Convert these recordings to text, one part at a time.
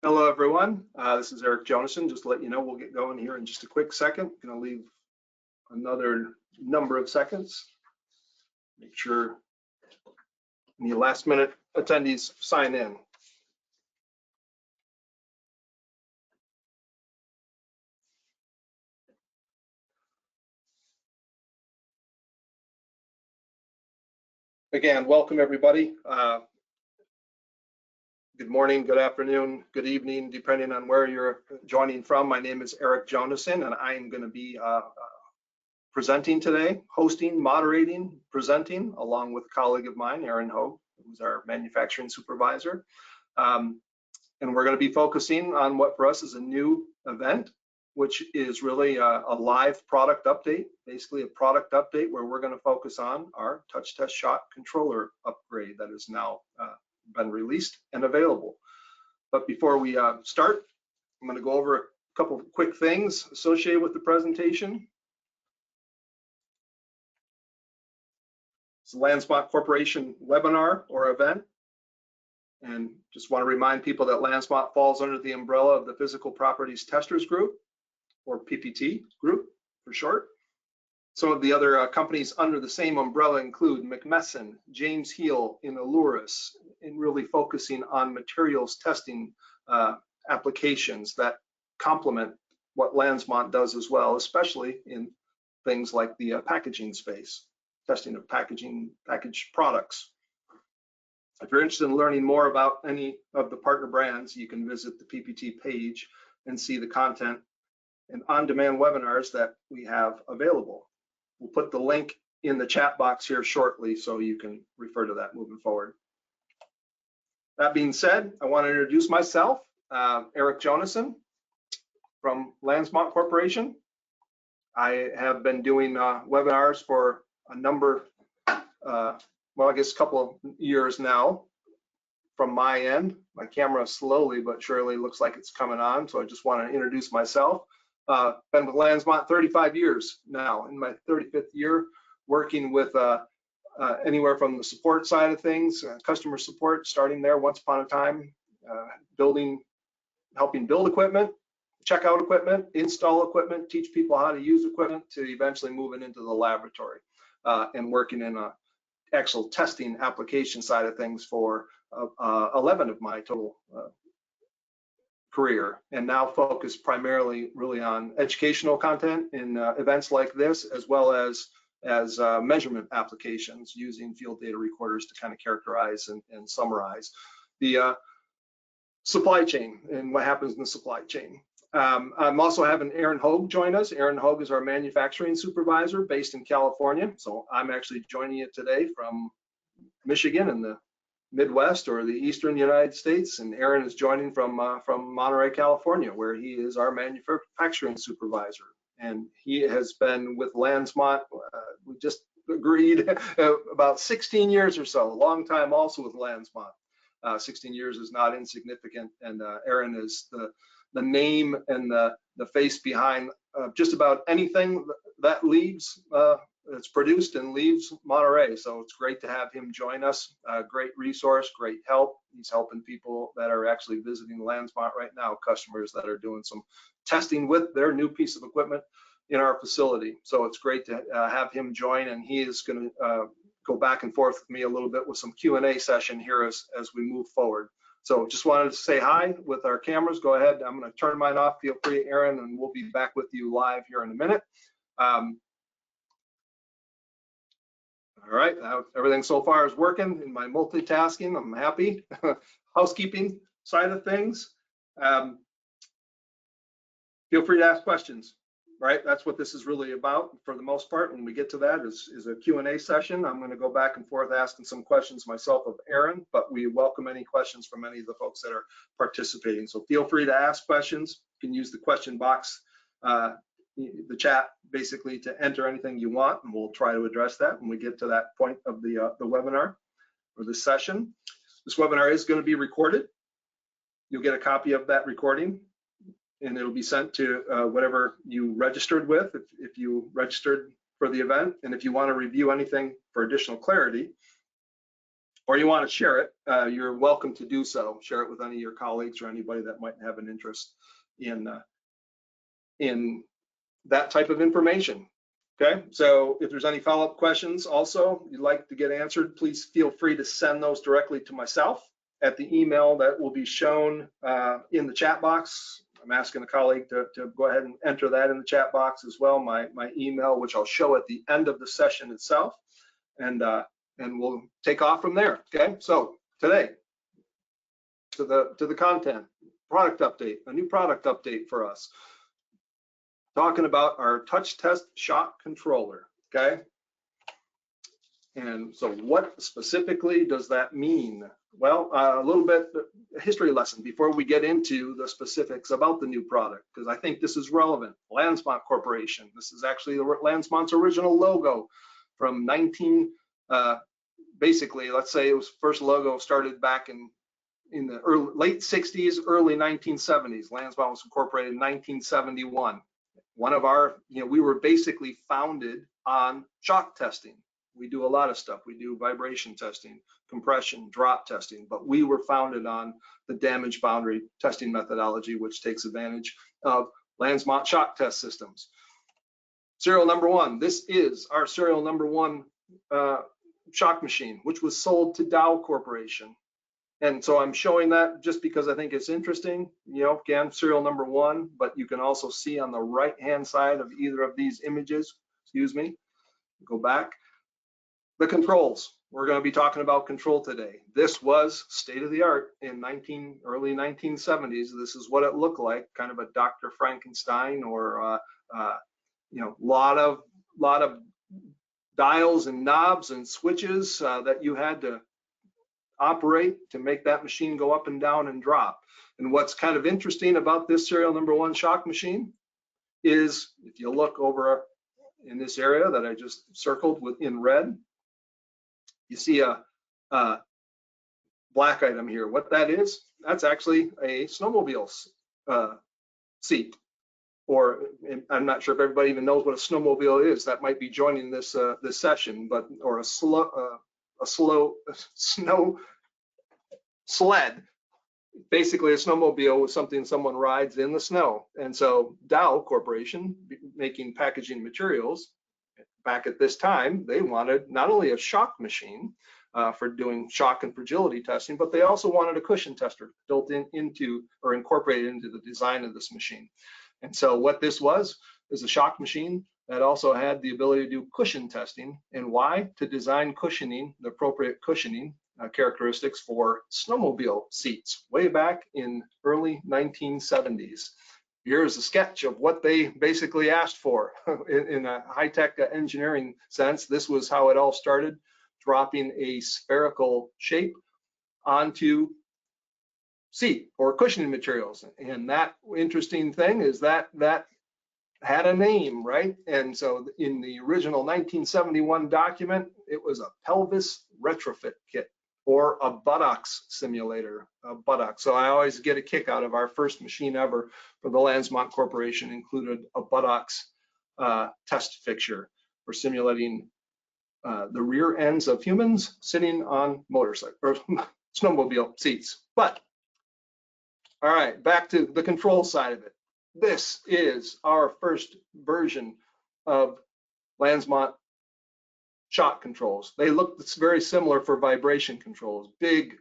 Hello, everyone. This is Eric Jonason. Just to let you know, we'll get going here in just a quick second. Going to leave another number of seconds. Make sure any last minute attendees sign in. Again, welcome everybody. Good morning, good afternoon, good evening, depending on where you're joining from. My name is Eric Jonason, and I am going to be presenting today, hosting, moderating, presenting, along with a colleague of mine, Aaron Hogue, who's our manufacturing supervisor. And we're going to be focusing on what for us is a new event, which is really a live product update, basically a product update where we're going to focus on our TouchTest Shock Controller upgrade that is now been released and available. But before we start, I'm going to go over a couple of quick things associated with the presentation. It's a Lansmont Corporation webinar or event. And just want to remind people that Lansmont falls under the umbrella of the Physical Properties Testers Group, or PPT Group for short. Some of the other companies under the same umbrella include McMesson, James Heel, and Aluris, and really focusing on materials testing applications that complement what Lansmont does as well, especially in things like the packaging space, testing of packaged products. If you're interested in learning more about any of the partner brands, you can visit the PPT page and see the content and on-demand webinars that we have available. We'll put the link in the chat box here shortly so you can refer to that moving forward. That being said, I want to introduce myself, Eric Jonason from Lansmont Corporation. I have been doing webinars for a number, well, I guess a couple of years now from my end. My camera slowly but surely looks like it's coming on, so I just want to introduce myself. Been with Lansmont 35 years now, in my 35th year, working with anywhere from the support side of things, customer support, starting there once upon a time, helping build equipment, check out equipment, install equipment, teach people how to use equipment, to eventually moving into the laboratory and working in a actual testing application side of things for 11 of my total career, and now focus primarily really on educational content in events like this, as well as measurement applications using field data recorders to kind of characterize and summarize the supply chain and what happens in the supply chain. I'm also having Aaron Hogue join us. Aaron Hogue is our manufacturing supervisor based in California. So I'm actually joining you today from Michigan in the Midwest or the Eastern United States, and Aaron is joining from Monterey, California, where he is our manufacturing supervisor. And he has been with Lansmont, we just agreed, about 16 years or so, a long time also with Lansmont. 16 years is not insignificant, and Aaron is the name and the face behind just about anything that leaves it's produced and leaves Monterey. So it's great to have him join us. Great resource, great help. He's helping people that are actually visiting Lansmont right now, customers that are doing some testing with their new piece of equipment in our facility. So it's great to have him join, and he is going to go back and forth with me a little bit with some Q&A session here as we move forward. So just wanted to say hi with our cameras. Go ahead. I'm going to turn mine off. Feel free, Aaron, and we'll be back with you live here in a minute. All right, now everything so far is working in my multitasking. I'm happy. Housekeeping side of things. Feel free to ask questions, right? That's what this is really about for the most part. When we get to that is a Q&A session. I'm going to go back and forth asking some questions myself of Aaron, but we welcome any questions from any of the folks that are participating. So feel free to ask questions. You can use the question box, the chat, basically, to enter anything you want, and we'll try to address that when we get to that point of the webinar or the session. This webinar is going to be recorded. You'll get a copy of that recording, and it'll be sent to whatever you registered with, if you registered for the event. And if you want to review anything for additional clarity, or you want to share it, you're welcome to do so. Share it with any of your colleagues or anybody that might have an interest in that type of information. Okay, so if there's any follow-up questions also you'd like to get answered, please feel free to send those directly to myself at the email that will be shown in the chat box. I'm asking a colleague to go ahead and enter that in the chat box as well, my email, which I'll show at the end of the session itself, and we'll take off from there. Okay, so today to the content, product update, a new product update for us, talking about our TouchTest Shock Controller. Okay, and so what specifically does that mean? Well, a little bit history lesson before we get into the specifics about the new product, because I think this is relevant. Lansmont Corporation. This is actually Lansmont's original logo from basically, let's say it was first logo started back in the late 60s, early 1970s. Lansmont was incorporated in 1971. One of our, we were basically founded on shock testing. We do a lot of stuff. We do vibration testing, compression, drop testing, but we were founded on the damage boundary testing methodology, which takes advantage of Lansmont shock test systems. Serial number one, this is our serial number one shock machine, which was sold to Dow Corporation. And so I'm showing that just because I think it's interesting, again, serial number one, but you can also see on the right-hand side of either of these images, go back, the controls. We're going to be talking about control today. This was state of the art in early 1970s. This is what it looked like, kind of a Dr. Frankenstein, or lot of dials and knobs and switches that you had to operate to make that machine go up and down and drop. And what's kind of interesting about this serial number one shock machine is, if you look over in this area that I just circled in red, you see a black item here. What that is, that's actually a snowmobile seat. Or I'm not sure if everybody even knows what a snowmobile is. That might be joining this this session, but or a snow sled. Basically, a snowmobile was something someone rides in the snow. And so Dow Corporation, making packaging materials, back at this time, they wanted not only a shock machine for doing shock and fragility testing, but they also wanted a cushion tester built into or incorporated into the design of this machine. And so what this was is a shock machine that also had the ability to do cushion testing. And why? To design cushioning, the appropriate cushioning characteristics for snowmobile seats way back in early 1970s. Here's a sketch of what they basically asked for in a high-tech engineering sense. This was how it all started, dropping a spherical shape onto seat or cushioning materials. And that interesting thing is that had a name, right? And so in the original 1971 document, it was a pelvis retrofit kit or a buttocks simulator, a buttock. So I always get a kick out of our first machine ever for the Lansmont Corporation included a buttocks test fixture for simulating the rear ends of humans sitting on motorcycle or snowmobile seats. But all right, back to the control side of it. This is our first version of Lansmont shock controls. They look very similar for vibration controls, big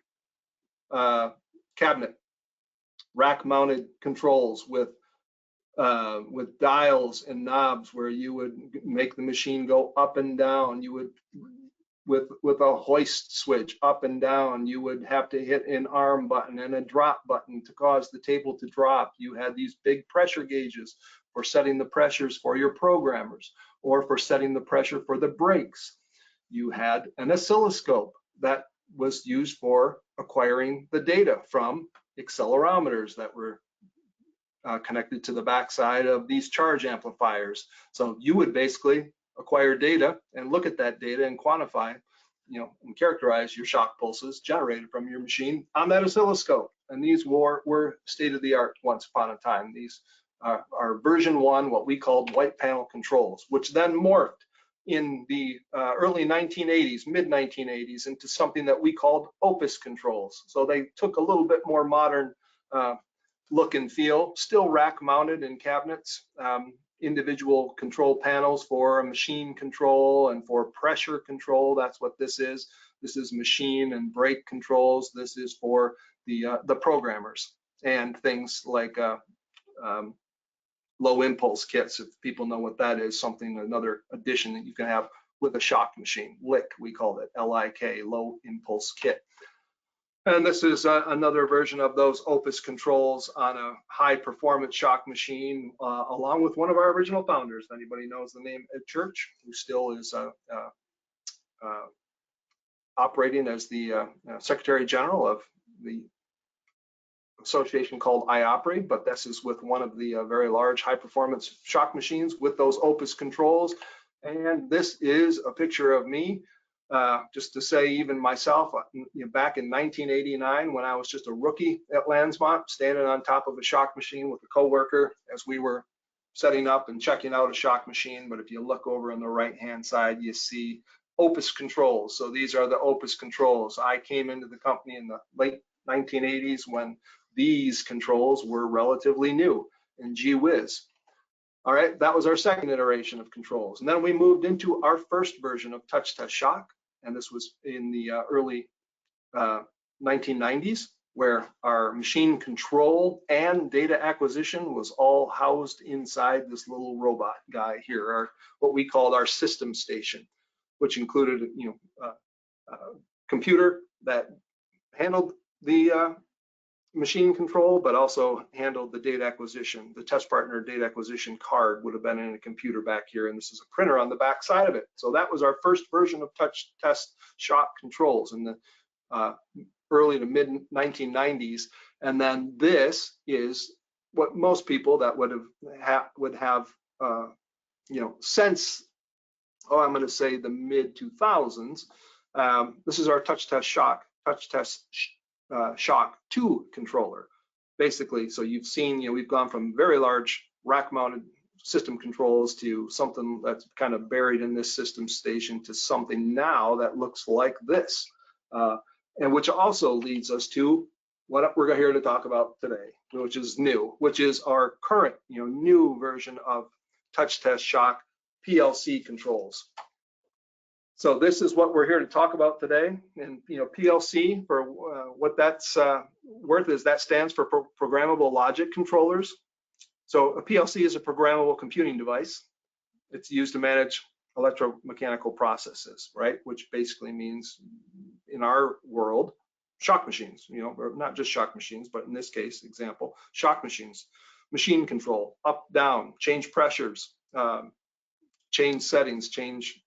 cabinet, rack-mounted controls with dials and knobs where you would make the machine go up and down. You would, with a hoist switch up and down, you would have to hit an arm button and a drop button to cause the table to drop. You had these big pressure gauges for setting the pressures for your programmers or for setting the pressure for the brakes. You had an oscilloscope that was used for acquiring the data from accelerometers that were connected to the backside of these charge amplifiers. So you would basically acquire data and look at that data and quantify, and characterize your shock pulses generated from your machine on that oscilloscope. And these were state of the art once upon a time. These are version one, what we called white panel controls, which then morphed in the early 1980s, mid 1980s, into something that we called Opus controls. So they took a little bit more modern look and feel, still rack mounted in cabinets, individual control panels for machine control and for pressure control. That's what this is. This is machine and brake controls. This is for the programmers and things like low impulse kits, if people know what that is, something, another addition that you can have with a shock machine. LIK, we called it, LIK, low impulse kit. And this is another version of those Opus controls on a high performance shock machine, along with one of our original founders. If anybody knows the name Ed Church, who still is operating as the Secretary General of the association called iOperate, but this is with one of the very large high performance shock machines with those Opus controls. And this is a picture of me, just to say, even myself, back in 1989, when I was just a rookie at Lansmont, standing on top of a shock machine with a coworker as we were setting up and checking out a shock machine. But if you look over on the right hand side, you see Opus controls. So these are the Opus controls. I came into the company in the late 1980s when these controls were relatively new, and gee whiz. All right, that was our second iteration of controls. And then we moved into our first version of TouchTest Shock, and this was in the early 1990s, where our machine control and data acquisition was all housed inside this little robot guy here, what we called our system station, which included a computer that handled the machine control, but also handled the data acquisition. The test partner data acquisition card would have been in a computer back here, and this is a printer on the back side of it. So that was our first version of TouchTest Shock Controls in the early to mid 1990s. And then this is what most people that would have since, I'm going to say the mid 2000s. This is our TouchTest Shock 2 controller. Basically, so you've seen, we've gone from very large rack-mounted system controls to something that's kind of buried in this system station to something now that looks like this, and which also leads us to what we're here to talk about today, which is new, which is our current, new version of TouchTest Shock PLC controls. So this is what we're here to talk about today. And PLC, for what that's worth, is that stands for programmable logic controllers. So a PLC is a programmable computing device. It's used to manage electromechanical processes, right? Which basically means, in our world, shock machines. Or not just shock machines, but in this case, example, shock machines, machine control, up, down, change pressures, change settings, change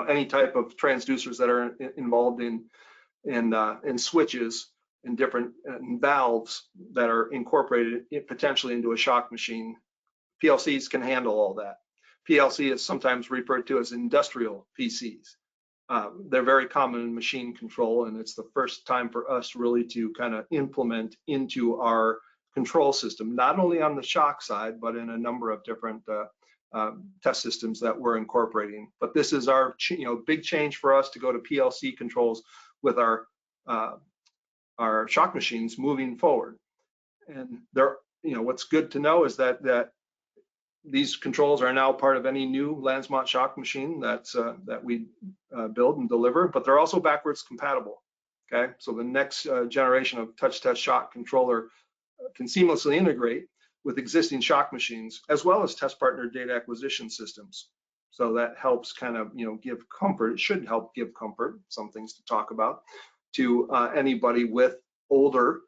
any type of transducers that are involved in switches and different valves that are incorporated potentially into a shock machine. PLCs can handle all that. PLC is sometimes referred to as industrial PCs. They're very common in machine control, and it's the first time for us really to kind of implement into our control system, not only on the shock side, but in a number of different test systems that we're incorporating. But this is our big change for us to go to PLC controls with our shock machines moving forward. And what's good to know is that these controls are now part of any new Lansmont shock machine that we build and deliver, but they're also backwards compatible. Okay, so the next generation of TouchTest Shock controller can seamlessly integrate with existing shock machines, as well as test partner data acquisition systems. So that helps kind of give comfort. It should help give comfort, some things to talk about, to anybody with older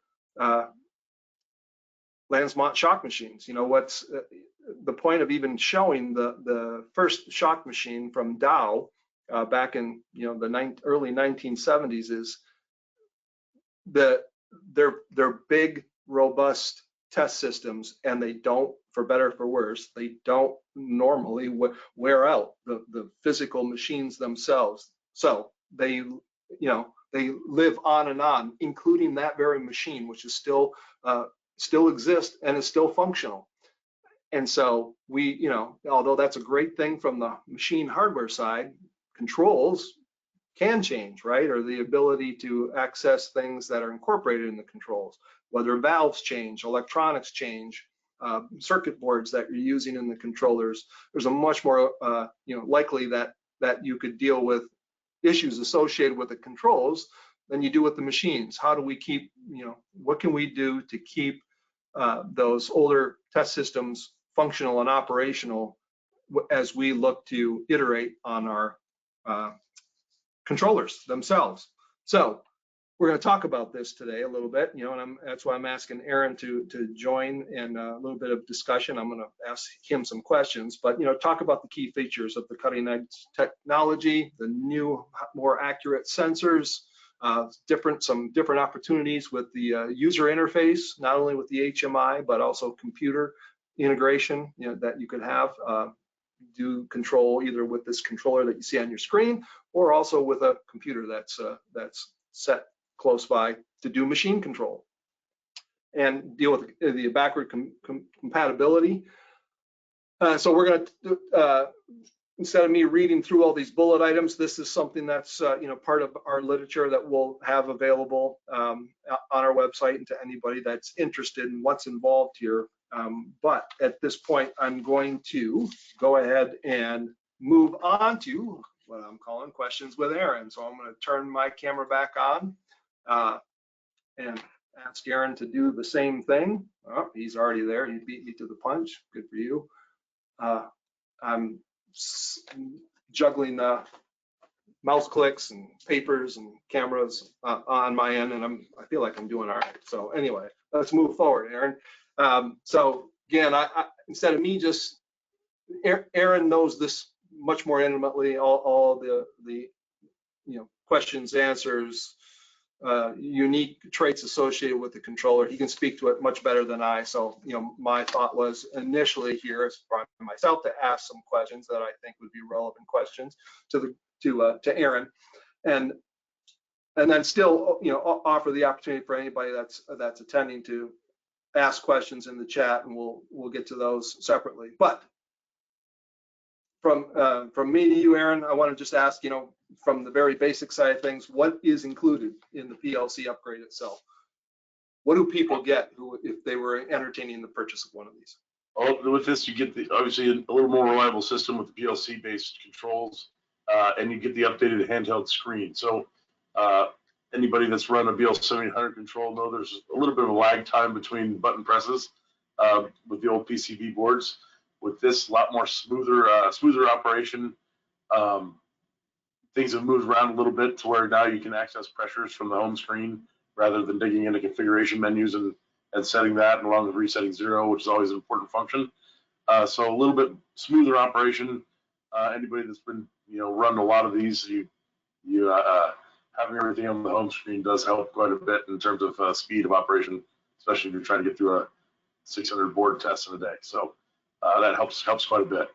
Lansmont shock machines. What's the point of even showing the first shock machine from Dow back in the early 1970s is that they're big, robust test systems, and they don't, for better or for worse, they don't normally wear out the physical machines themselves. So they live on and on, including that very machine, which is still exists and is still functional. And so we, you know, although that's a great thing from the machine hardware side, controls can change, right? Or the ability to access things that are incorporated in the controls, whether valves change, electronics change, circuit boards that you're using in the controllers. There's a much more, you know, likely that you could deal with issues associated with the controls than you do with the machines. How do we keep, you know, what can we do to keep those older test systems functional and operational as we look to iterate on our controllers themselves? So we're going to talk about this today a little bit, you know, and that's why I'm asking Aaron to join in a little bit of discussion. I'm going to ask him some questions, but, you know, talk about the key features of the cutting edge technology, the new, more accurate sensors, some different opportunities with the user interface, not only with the HMI, but also computer integration, you know, that you could have do control either with this controller that you see on your screen, or also with a computer that's set close by to do machine control, and deal with the backward compatibility. So we're going to, instead of me reading through all these bullet items, this is something that's you know, part of our literature that we'll have available on our website and to anybody that's interested in what's involved here. But at this point, I'm going to go ahead and move on to what I'm calling questions with Aaron. So I'm going to turn my camera back on and ask Aaron to do the same thing. Oh, he's already there. He beat me to the punch. Good for you. I'm juggling mouse clicks and papers and cameras on my end, and I feel like I'm doing all right. So anyway, let's move forward, Aaron. So again, instead of me just, Aaron knows this much more intimately, all the you know, questions, answers, unique traits associated with the controller. He can speak to it much better than I. So, you know, my thought was initially here is for myself to ask some questions that I think would be relevant questions to Aaron, and then still, you know, offer the opportunity for anybody that's attending to ask questions in the chat, and we'll get to those separately. But from me to you, Aaron, I want to just ask, you know, from the very basic side of things, what is included in the PLC upgrade itself? What do people get who, if they were entertaining the purchase of one of these? Well, with this, you get obviously a little more reliable system with the PLC-based controls, and you get the updated handheld screen. So anybody that's run a BL7800 control know there's a little bit of a lag time between button presses with the old PCB boards. With this, a lot more smoother operation. Things have moved around a little bit to where now you can access pressures from the home screen rather than digging into configuration menus and setting that, and along with resetting 0, which is always an important function. So a little bit smoother operation. Anybody that's been, you know, run a lot of these, having everything on the home screen does help quite a bit in terms of speed of operation, especially if you're trying to get through a 600 board test in a day. So that helps quite a bit.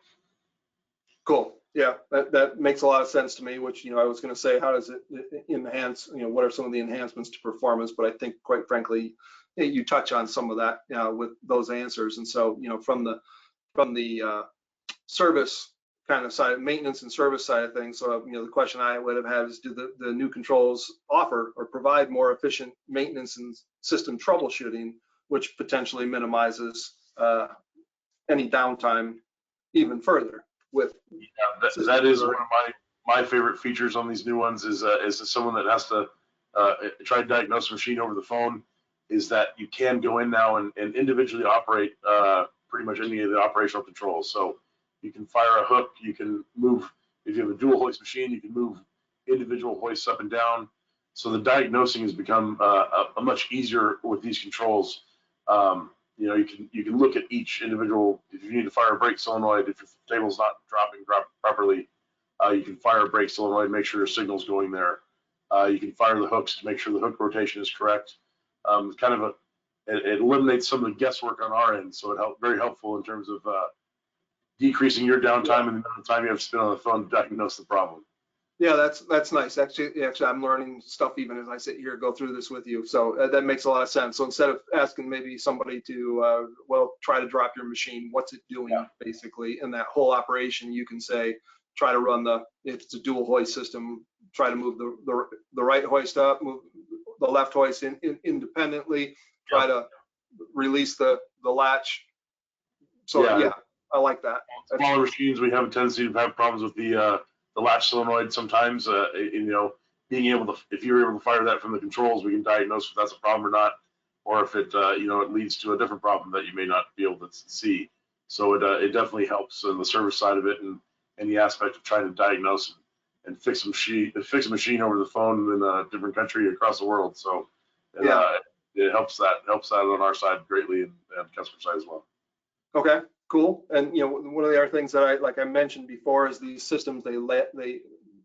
Cool. Yeah, that makes a lot of sense to me, which, you know, I was going to say, how does it enhance, you know, what are some of the enhancements to performance? But I think, quite frankly, you touch on some of that with those answers. And so, you know, from the service kind of side, maintenance and service side of things, so, you know, the question I would have had is, do the new controls offer or provide more efficient maintenance and system troubleshooting, which potentially minimizes any downtime even further? That is one of my favorite features on these new ones is someone that has to try to diagnose a machine over the phone, is that you can go in now and individually operate pretty much any of the operational controls. So you can fire a hook, you can move, if you have a dual hoist machine, you can move individual hoists up and down. So the diagnosing has become a much easier with these controls. You know, you can look at each individual. If you need to fire a brake solenoid, if your table's not dropping properly, you can fire a brake solenoid, make sure your signal's going there. You can fire the hooks to make sure the hook rotation is correct. Kind of it eliminates some of the guesswork on our end, so very helpful in terms of decreasing your downtime and the amount of time you have to spend on the phone to diagnose the problem. Yeah, that's nice. Actually, I'm learning stuff even as I sit here, go through this with you. So that makes a lot of sense. So instead of asking maybe somebody to, well, try to drop your machine, what's it doing basically in that whole operation? You can say, try to run if it's a dual hoist system, try to move the right hoist up, move the left hoist independently, try to release the latch. So yeah, I like that. Smaller machines, we have a tendency to have problems with the latch solenoid sometimes. Being able to, if you're able to fire that from the controls, we can diagnose if that's a problem or not, or if it it leads to a different problem that you may not be able to see. So it definitely helps on the service side of it, and the aspect of trying to diagnose and fix a machine over the phone in a different country across the world. So it helps that on our side greatly, and customer side as well. Okay, cool. And one of the other things that I mentioned before is these systems, they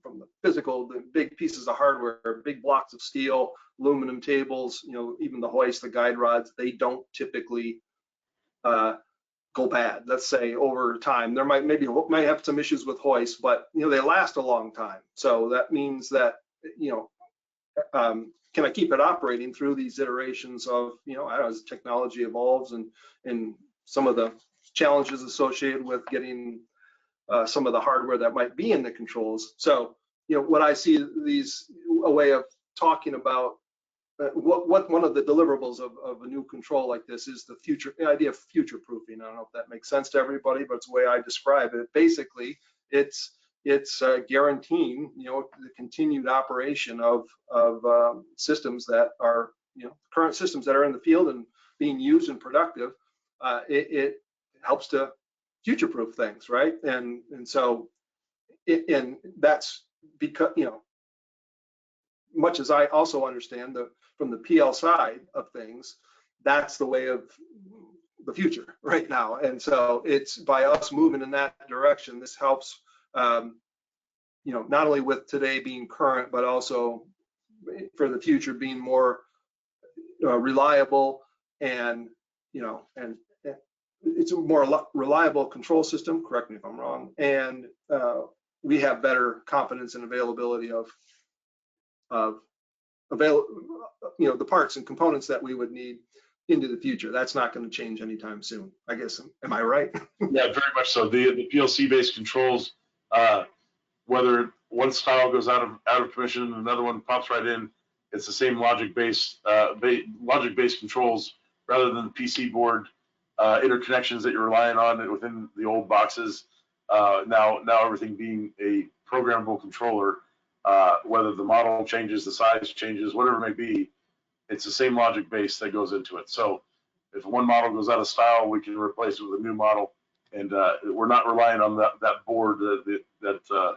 from the physical, the big pieces of hardware, big blocks of steel, aluminum tables, even the hoist, the guide rods, they don't typically go bad. Let's say over time, there might have some issues with hoist, but they last a long time. So that means that can I keep it operating through these iterations of as technology evolves and some of the challenges associated with getting some of the hardware that might be in the controls. So what I see a way of talking about what one of the deliverables of a new control like this is the idea of future proofing. I don't know if that makes sense to everybody, but it's the way I describe it. Basically, it's guaranteeing the continued operation of systems that are current systems that are in the field and being used and productive. It helps to future-proof things, right? And so and that's because much as I also understand from the PL side of things, that's the way of the future right now. And so it's by us moving in that direction, this helps not only with today being current, but also for the future being more reliable and and it's a more reliable control system. Correct me if I'm wrong. And we have better confidence and availability of the parts and components that we would need into the future. That's not going to change anytime soon, I guess. Am I right? Yeah, very much so. The PLC-based controls, whether one style goes out of commission and another one pops right in, it's the same logic-based controls rather than the PC board interconnections that you're relying on within the old boxes. Now everything being a programmable controller, whether the model changes, the size changes, whatever it may be, it's the same logic base that goes into it. So if one model goes out of style, we can replace it with a new model, and we're not relying on that board that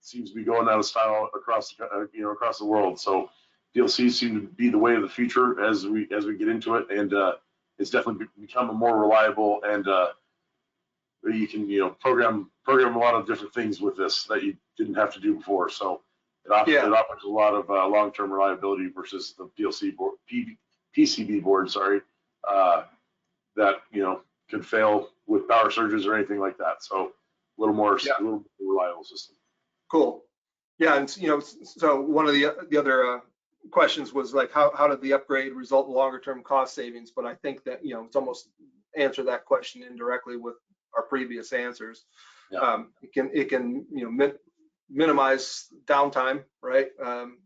seems to be going out of style across the world. So PLCs seem to be the way of the future as we get into it, and it's definitely become a more reliable, and you can program a lot of different things with this that you didn't have to do before. So it offers a lot of long-term reliability versus the PCB board, that could fail with power surges or anything like that. So a little more reliable system. Cool. Yeah, and so one of the other questions was like, how did the upgrade result in longer term cost savings? But I think that it's almost answered that question indirectly with our previous answers. Yeah. It can minimize downtime, right?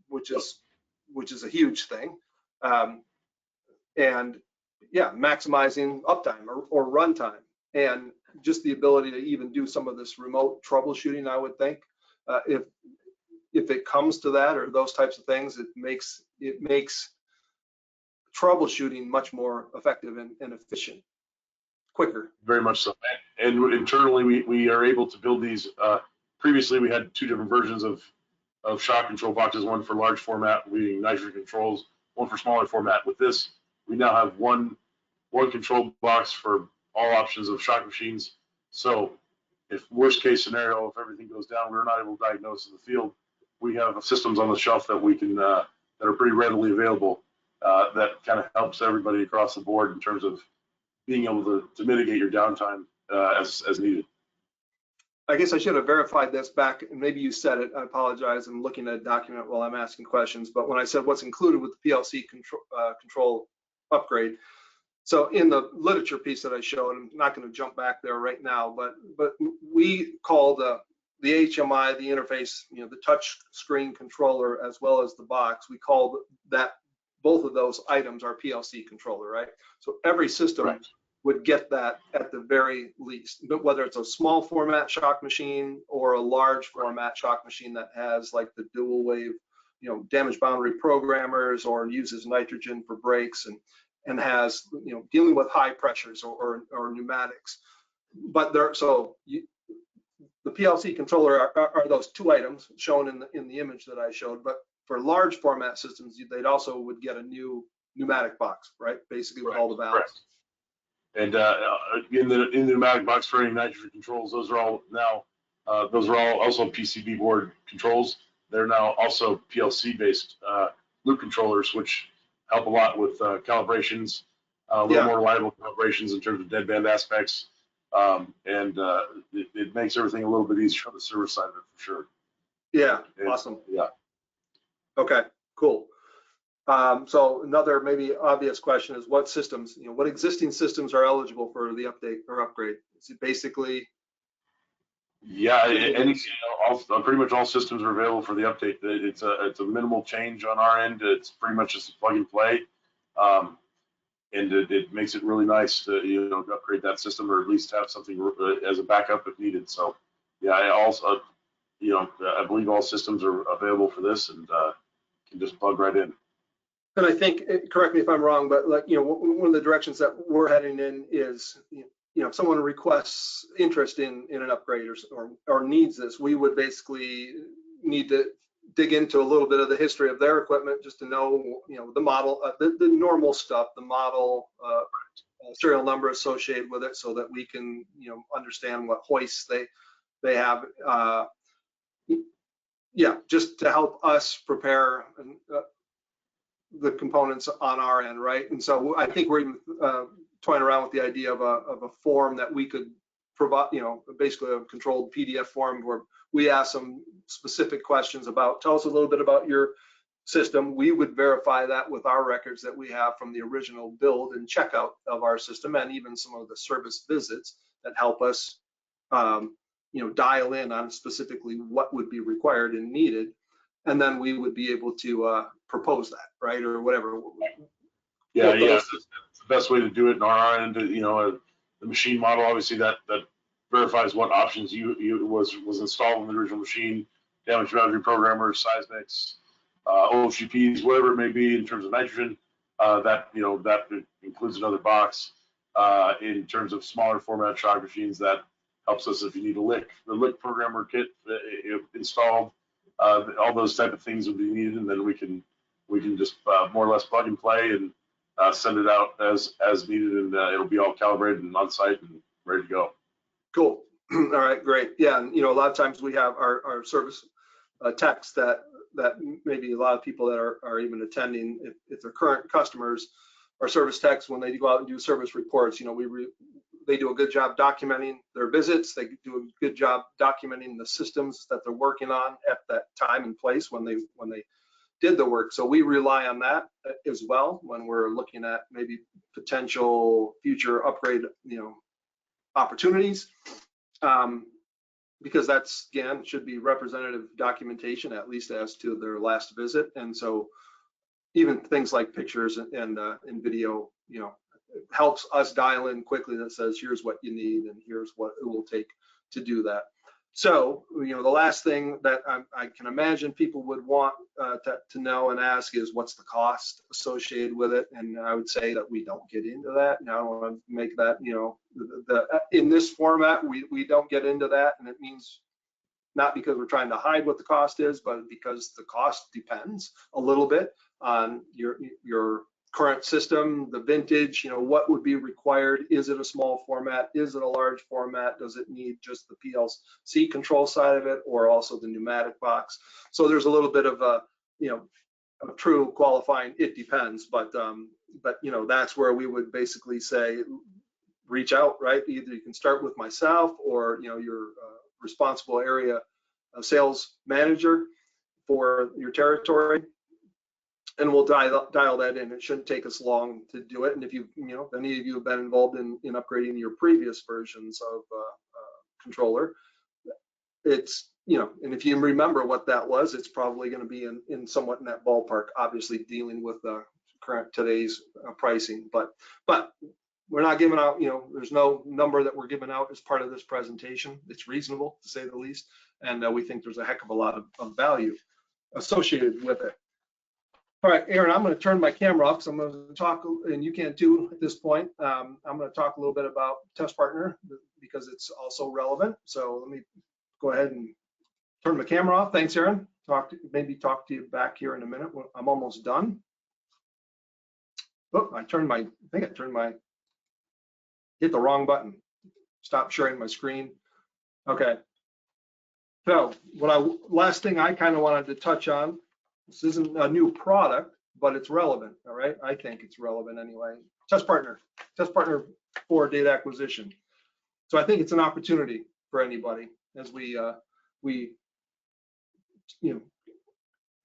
Which is a huge thing, and maximizing uptime or runtime, and just the ability to even do some of this remote troubleshooting. I would think if it comes to that or those types of things, it makes troubleshooting much more effective and efficient, quicker. Very much so. And internally, we are able to build these. Previously, we had two different versions of shock control boxes, one for large format, leading nitrogen controls, one for smaller format. With this, we now have one control box for all options of shock machines. So if worst case scenario, if everything goes down, we're not able to diagnose in the field, we have systems on the shelf that we can that are pretty readily available, that kind of helps everybody across the board in terms of being able to mitigate your downtime as needed. I guess I should have verified this back, and maybe you said it. I apologize. I'm looking at a document while I'm asking questions. But when I said what's included with the PLC control upgrade, so in the literature piece that I showed, I'm not going to jump back there right now, but we call the HMI, the interface, the touch screen controller, as well as the box. We call that both of those items our PLC controller, right? So every system. Right. Would get that at the very least, but whether it's a small format shock machine or a large format shock machine that has like the dual wave, damage boundary programmers, or uses nitrogen for brakes and has, dealing with high pressures or pneumatics. But the PLC controller are those two items shown in the image that I showed. But for large format systems, they'd also would get a new pneumatic box, right? Basically with all the valves. Correct. And in the pneumatic box for any nitrogen controls, those are all now, those are all also PCB board controls. They're now also PLC-based loop controllers, which help a lot with calibrations, a little more reliable calibrations in terms of deadband aspects, and it makes everything a little bit easier on the service side of it for sure. Yeah, awesome. Yeah. Okay, cool. So another maybe obvious question is what systems, what existing systems are eligible for the update or upgrade? Is it basically? Yeah, pretty much all systems are available for the update. It's a minimal change on our end. It's pretty much just a plug and play, and it makes it really nice to upgrade that system, or at least have something as a backup if needed. So yeah, I believe all systems are available for this, and can just plug right in. And I think, correct me if I'm wrong, but one of the directions that we're heading in is, if someone requests interest in an upgrade or needs this, we would basically need to dig into a little bit of the history of their equipment just to know, the model, the normal stuff, the model, serial number associated with it, so that we can, understand what hoists they have. Just to help us prepare the components on our end, right? And so I think we're toying around with the idea of a form that we could provide, basically a controlled PDF form where we ask some specific questions about, tell us a little bit about your system. We would verify that with our records that we have from the original build and checkout of our system, and even some of the service visits that help us, dial in on specifically what would be required and needed. And then we would be able to propose that, right, or whatever. Yeah, it's the best way to do it on our end. The machine model, obviously, that verifies what options was installed in the original machine, damage boundary programmers, seismics, OFGPs, whatever it may be in terms of nitrogen. That includes another box. In terms of smaller format shock machines, that helps us if you need the lick programmer kit installed. All those type of things would be needed, and then we can just more or less plug and play and send it out as needed, and it'll be all calibrated and on site and ready to go. Cool. All right, great. Yeah, and a lot of times we have our service techs that maybe a lot of people that are even attending, if they're current customers, our service techs, when they go out and do service reports, they do a good job documenting their visits. They do a good job documenting the systems that they're working on at that time and place when they did the work. So we rely on that as well when we're looking at maybe potential future upgrade, opportunities, because that's, again, should be representative documentation, at least as to their last visit. And so even things like pictures and video, helps us dial in quickly that says, here's what you need and here's what it will take to do that. So, the last thing that I can imagine people would want to know and ask is, what's the cost associated with it? And I would say that we don't get into that. And I don't want to make that, in this format, we don't get into that. And it means not because we're trying to hide what the cost is, but because the cost depends a little bit on your current system, the vintage, what would be required. Is it a small format? Is it a large format? Does it need just the PLC control side of it, or also the pneumatic box? So there's a little bit of a true qualifying, it depends, but that's where we would basically say, reach out, right? Either you can start with myself, or your responsible area sales manager for your territory, and we'll dial that in. It shouldn't take us long to do it. And if if any of you have been involved in upgrading your previous versions of controller, it's, and if you remember what that was, it's probably going to be in somewhat in that ballpark, obviously dealing with current today's pricing. But we're not giving out, there's no number that we're giving out as part of this presentation. It's reasonable, to say the least, and we think there's a heck of a lot of value associated with it. All right, Aaron, I'm going to turn my camera off because I'm going to talk, and you can too at this point. I'm going to talk a little bit about Test Partner because it's also relevant. So let me go ahead and turn my camera off. Thanks, Aaron. Maybe talk to you back here in a minute. I'm almost done. Oh, hit the wrong button. Stop sharing my screen. Okay. So last thing I kind of wanted to touch on, this isn't a new product, but it's relevant, all right? I think it's relevant anyway. Test Partner for data acquisition. So I think it's an opportunity for anybody as we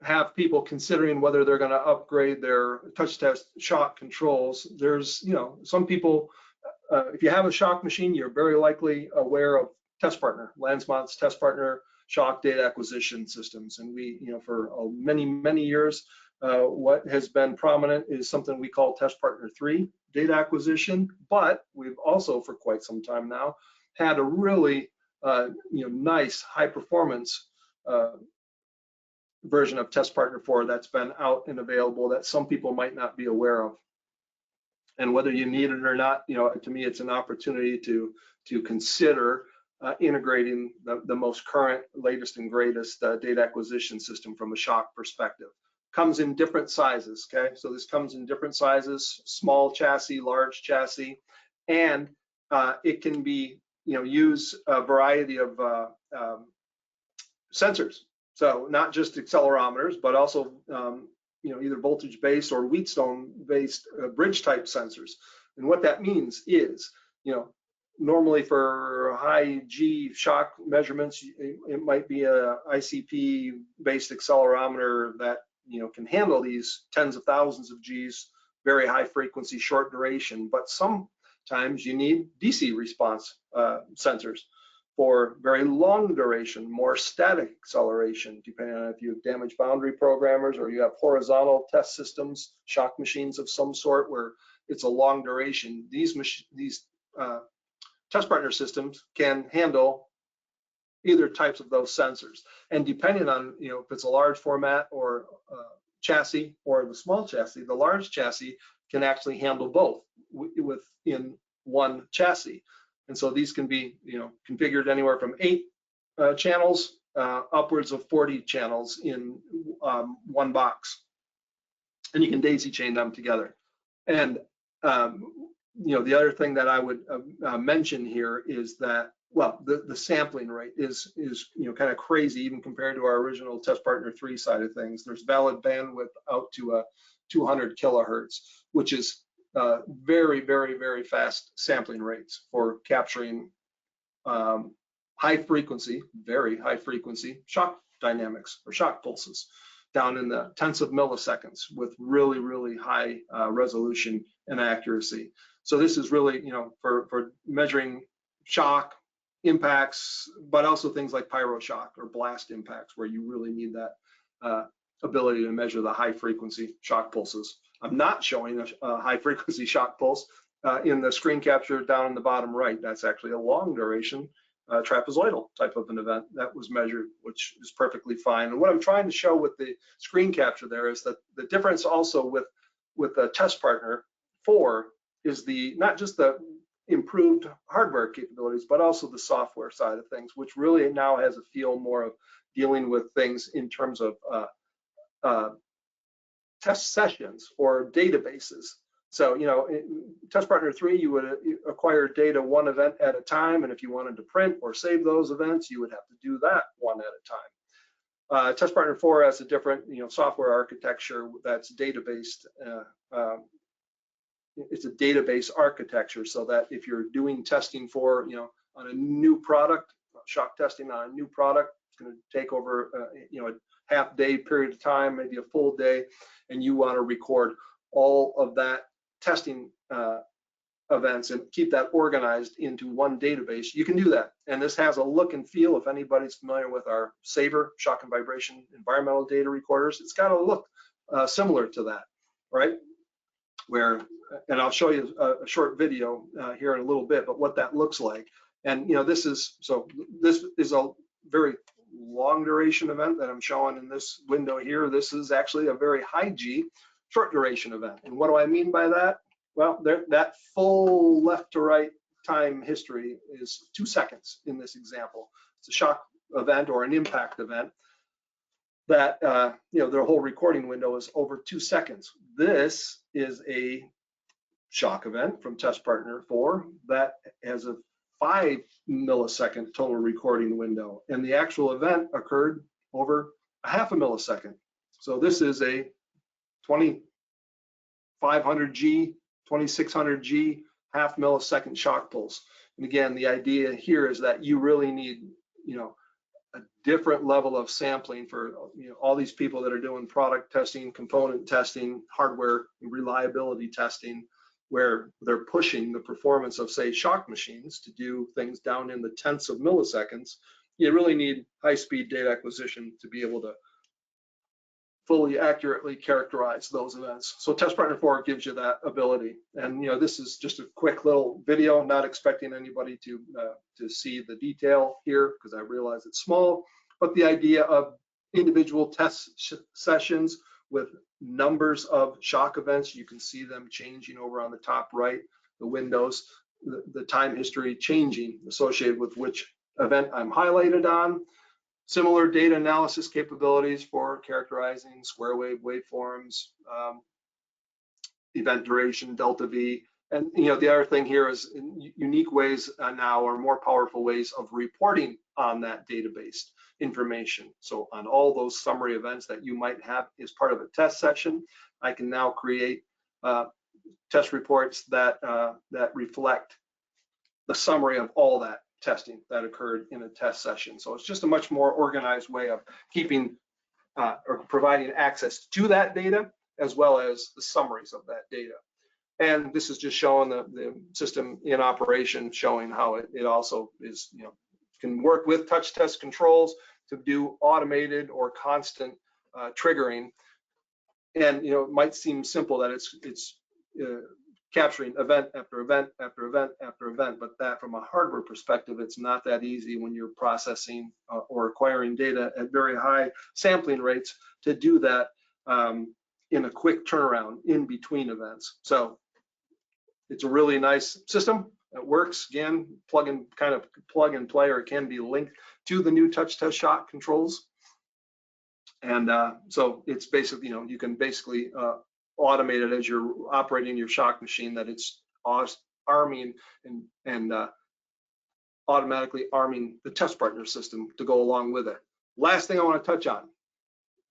have people considering whether they're going to upgrade their TouchTest Shock Controls. There's, some people, if you have a shock machine, you're very likely aware of Test Partner, Lansmont's Test Partner shock data acquisition systems. And we, for many years, what has been prominent is something we call Test Partner 3 data acquisition, but we've also for quite some time now had a really nice high performance version of Test Partner 4 that's been out and available that some people might not be aware of. And whether you need it or not, to me, it's an opportunity to consider integrating the most current, latest and greatest data acquisition system from a shock perspective. Comes in different sizes, okay? So this comes in different sizes, small chassis, large chassis, and it can be, use a variety of sensors. So not just accelerometers, but also, either voltage-based or Wheatstone-based bridge type sensors. And what that means is, normally for high G shock measurements, it might be a ICP-based accelerometer that can handle these tens of thousands of Gs, very high frequency, short duration. But sometimes you need DC response sensors for very long duration, more static acceleration, depending on if you have damaged boundary programmers or you have horizontal test systems, shock machines of some sort where it's a long duration. These Test Partner systems can handle either types of those sensors. And depending on, if it's a large format or chassis or the small chassis, the large chassis can actually handle both within one chassis. And so these can be, configured anywhere from 8 channels upwards of 40 channels in one box. And you can daisy chain them together. And the other thing that I would mention here is that, well, the sampling rate is kind of crazy even compared to our original Test Partner 3 side of things. There's valid bandwidth out to 200 kilohertz, which is very, very, very fast sampling rates for capturing high frequency, very high frequency shock dynamics or shock pulses down in the tenths of milliseconds with really, really high resolution and accuracy. So this is really, for measuring shock impacts, but also things like pyroshock or blast impacts where you really need that ability to measure the high frequency shock pulses. I'm not showing a high frequency shock pulse in the screen capture down in the bottom right. That's actually a long duration trapezoidal type of an event that was measured, which is perfectly fine. And what I'm trying to show with the screen capture there is that the difference also with the Test Partner 4 is not just the improved hardware capabilities, but also the software side of things, which really now has a feel more of dealing with things in terms of test sessions or databases. So, Test Partner 3, you would acquire data one event at a time, and if you wanted to print or save those events, you would have to do that one at a time. Test Partner 4 has a different, software architecture that's data-based. It's a database architecture, so that if you're doing testing for, on a new product, shock testing on a new product. It's going to take over a half-day period of time, maybe a full day, and you want to record all of that testing events and keep that organized into one database. You can do that, and this has a look and feel. If anybody's familiar with our Saver shock and vibration environmental data recorders, it's got a look similar to that, right? And I'll show you a short video here in a little bit, but what that looks like. And this is a very long duration event that I'm showing in this window here. This is actually a very high G short duration event. And what do I mean by that? Well, that full left to right time history is 2 seconds in this example. It's a shock event or an impact event that their whole recording window is over 2 seconds. This is a shock event from test partner 4 that has a 5 millisecond total recording window, and the actual event occurred over a half a millisecond. So this is a 2500G, 2600G half millisecond shock pulse. And again, the idea here is that you really need a different level of sampling for all these people that are doing product testing, component testing, hardware reliability testing, where they're pushing the performance of, say, shock machines to do things down in the tenths of milliseconds. You really need high-speed data acquisition to be able to fully accurately characterize those events. So test partner 4 gives you that ability. And this is just a quick little video, not expecting anybody to see the detail here because I realize it's small, but the idea of individual test sessions with numbers of shock events, you can see them changing over on the top right, the windows, the time history changing associated with which event I'm highlighted on. Similar data analysis capabilities for characterizing square wave waveforms, event duration, delta V. And the other thing here is unique ways now, or more powerful ways of reporting on that database information. So on all those summary events that you might have as part of a test session, I can now create test reports that reflect the summary of all that testing that occurred in a test session. So it's just a much more organized way of keeping or providing access to that data, as well as the summaries of that data. And this is just showing the system in operation, showing how it also is, can work with TouchTest controls to do automated or constant triggering. And it might seem simple that it's capturing event after event after event after event, but that from a hardware perspective, it's not that easy when you're processing or acquiring data at very high sampling rates to do that in a quick turnaround in between events. So it's a really nice system. It works, again, plug and play, or it can be linked to the new TouchTest Shock Controls. And so it's basically, you can basically automate it as you're operating your shock machine, that it's arming and automatically arming the test partner system to go along with it. Last thing I want to touch on,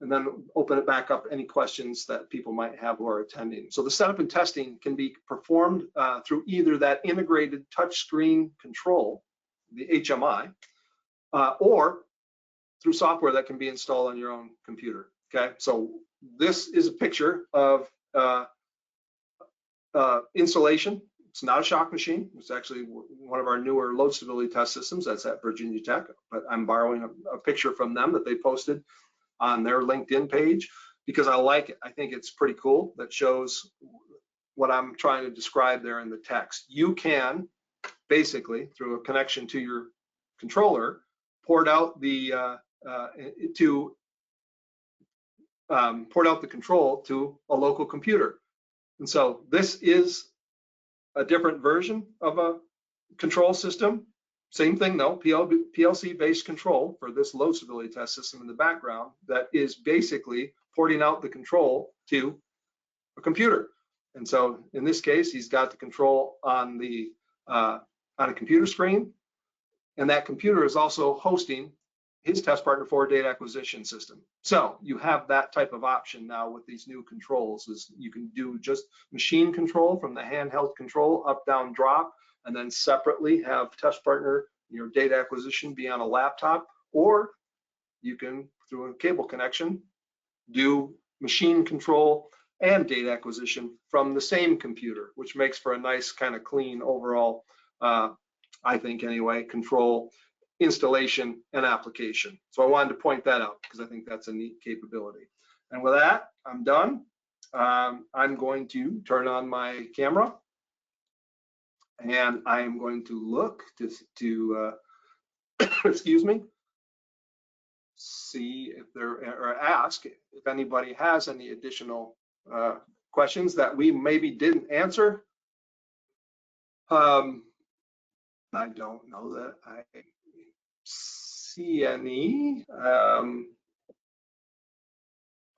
and then open it back up, any questions that people might have who are attending. So the setup and testing can be performed through either that integrated touchscreen control, the HMI, or through software that can be installed on your own computer. Okay, so this is a picture of installation. It's not a shock machine. It's actually one of our newer load stability test systems. That's at Virginia Tech, but I'm borrowing a picture from them that they posted on their LinkedIn page because I like it. I think it's pretty cool. That shows what I'm trying to describe there in the text. You can basically, through a connection to your controller, port out the control to a local computer. And so this is a different version of a control system. Same thing though, PLC-based control for this load stability test system in the background that is basically porting out the control to a computer. And so in this case, he's got the control on a computer screen, and that computer is also hosting his test partner 4 data acquisition system. So you have that type of option now with these new controls, is you can do just machine control from the handheld control, up, down, drop, and then separately have test partner your data acquisition be on a laptop, or you can, through a cable connection, do machine control and data acquisition from the same computer, which makes for a nice kind of clean overall, I think anyway, control, installation, and application. So I wanted to point that out because I think that's a neat capability. And with that, I'm done. I'm going to turn on my camera, and I am going to look to excuse me, see if there, or ask if anybody has any additional questions that we maybe didn't answer. I don't know that I see any.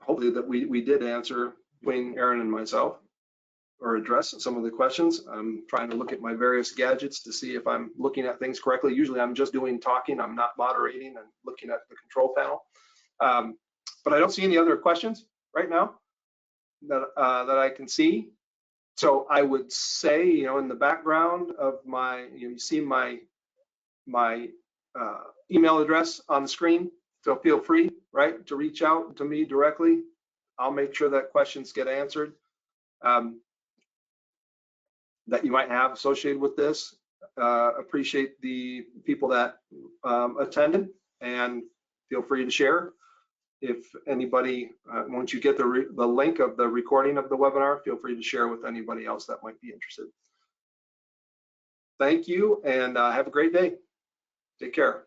Hopefully that we did answer between Aaron and myself, or address some of the questions. I'm trying to look at my various gadgets to see if I'm looking at things correctly. Usually I'm just doing talking, I'm not moderating and looking at the control panel. But I don't see any other questions right now that I can see. So I would say, you know, in the background of my, you see my email address on the screen. So feel free, right, to reach out to me directly. I'll make sure that questions get answered that you might have associated with this. Appreciate the people that attended, and feel free to share. If anybody, once you get the link of the recording of the webinar, feel free to share with anybody else that might be interested. Thank you, and have a great day. Take care.